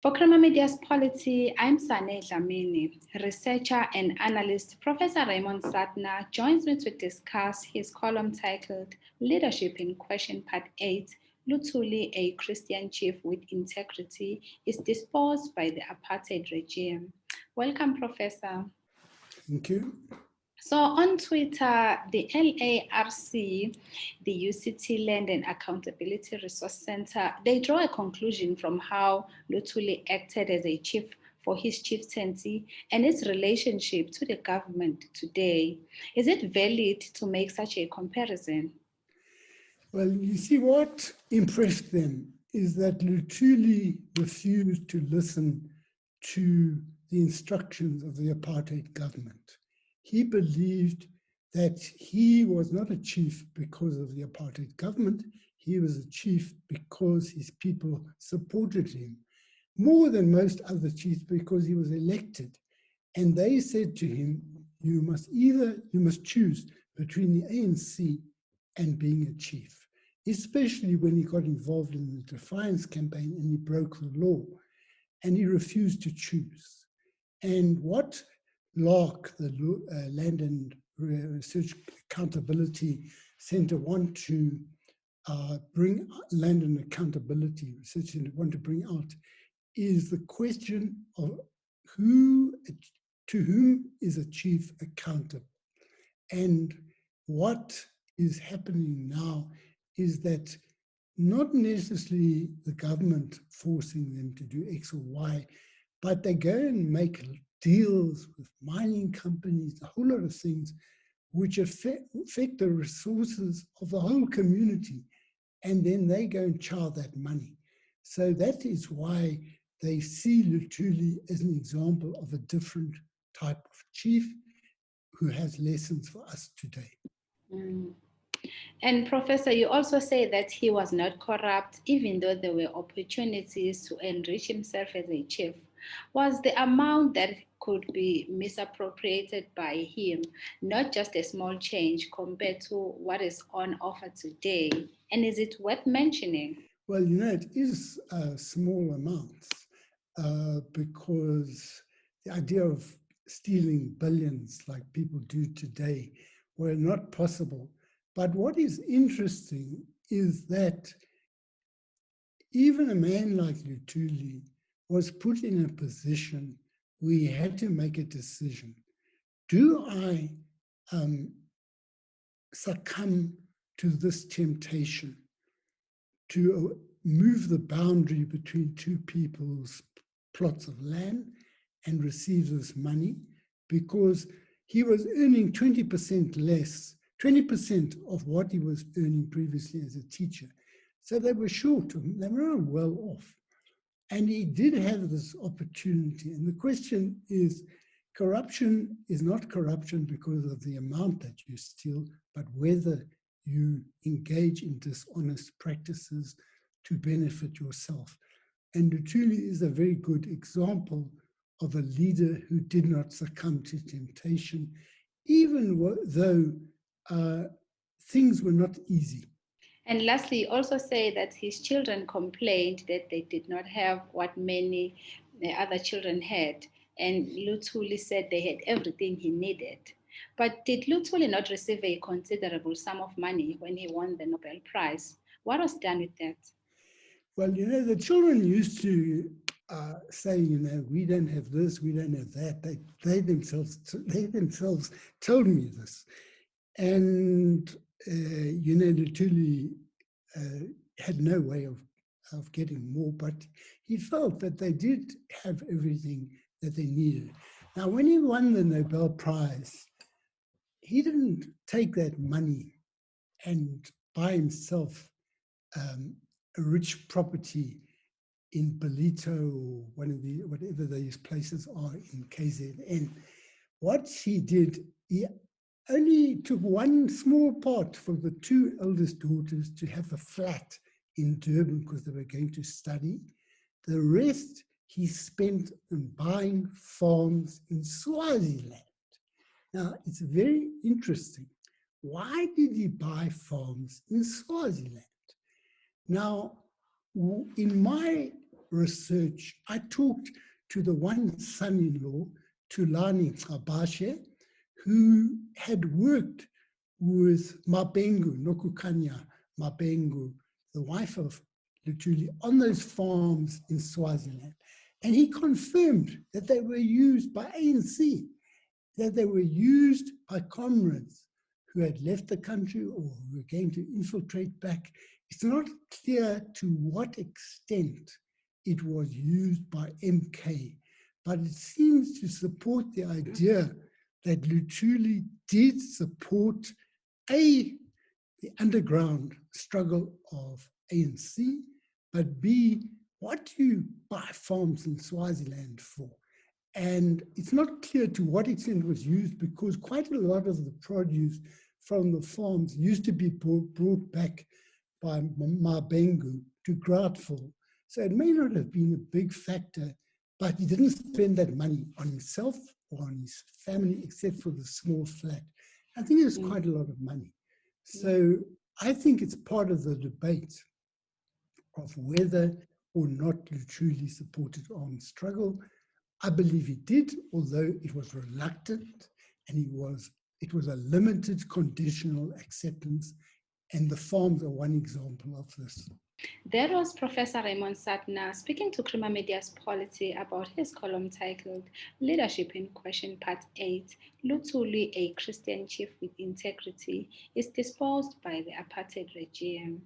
For Krama Media's Polity, I'm Sane Dlamini. Researcher and analyst Professor Raymond Suttner joins me to discuss his column titled Leadership in Question Part 8, Luthuli, a Christian chief with integrity, is disposed by the apartheid regime. Welcome, Professor. Thank you. So on Twitter, the LARC, the UCT Land and Accountability Resource Center, they draw a conclusion from how Luthuli acted as a chief for his chieftaincy and its relationship to the government today. Is it valid to make such a comparison? Well, you see, what impressed them is that Luthuli refused to listen to the instructions of the apartheid government. He believed that he was not a chief because of the apartheid government. He was a chief because his people supported him, more than most other chiefs because he was elected. And they said to him, you must choose between the ANC and being a chief, especially when he got involved in the defiance campaign and he broke the law, and he refused to choose. And what LARC, the Land and Research Accountability Center, want to bring Land and Accountability Research Center want to bring out is the question of to whom is a chief accountable. And what is happening now is that not necessarily the government forcing them to do X or Y, but they go and make deals with mining companies, a whole lot of things which affect the resources of the whole community, and then they go and chow that money. So that is why they see Luthuli as an example of a different type of chief who has lessons for us today. Mm. And Professor, you also say that he was not corrupt, even though there were opportunities to enrich himself as a chief. Was the amount that could be misappropriated by him not just a small change compared to what is on offer today? And is it worth mentioning? Well, you know, it is small amounts because the idea of stealing billions like people do today were not possible. But what is interesting is that even a man like Luthuli was put in a position where he had to make a decision. Do I succumb to this temptation to move the boundary between two people's plots of land and receive this money? Because he was earning 20% less, 20% of what he was earning previously as a teacher. So they were short, they were not well off. And he did have this opportunity. And the question is, corruption is not corruption because of the amount that you steal, but whether you engage in dishonest practices to benefit yourself. And Luthuli is a very good example of a leader who did not succumb to temptation, even though things were not easy. And lastly, also say that his children complained that they did not have what many other children had. And Luthuli said they had everything he needed. But did Luthuli not receive a considerable sum of money when he won the Nobel Prize? What was done with that? Well, you know, the children used to say, you know, we don't have this, we don't have that. They themselves told me this. And, you know, Luthuli had no way of getting more, but he felt that they did have everything that they needed. Now, when he won the Nobel Prize, he didn't take that money and buy himself a rich property in Belito or whatever these places are in KZN. What he did, he only took one small part for the two eldest daughters to have a flat in Durban because they were going to study. The rest he spent on buying farms in Swaziland. Now, it's very interesting. Why did he buy farms in Swaziland? Now, in my research. I talked to the one son-in-law, Tulani Ngabashe, who had worked with Mabengu, Nokukanya Mabengu, the wife of Luthuli, on those farms in Swaziland. And he confirmed that they were used by ANC, that they were used by comrades who had left the country or who were going to infiltrate back. It's not clear to what extent it was used by MK, but it seems to support the idea that Luthuli did support A, the underground struggle of ANC, but B, what do you buy farms in Swaziland for? And it's not clear to what extent it was used, because quite a lot of the produce from the farms used to be brought back by Mabengu to Gratful. So it may not have been a big factor, but he didn't spend that money on himself or on his family, except for the small flat. I think it's quite a lot of money. So I think it's part of the debate of whether or not Luthuli supported armed struggle. I believe he did, although it was reluctant, and it was a limited conditional acceptance, and the farms are one example of this. That was Professor Raymond Suttner speaking to Crema Media's Polity about his column titled Leadership in Question Part 8, Luthuli, a Christian chief with integrity, is disposed by the apartheid regime.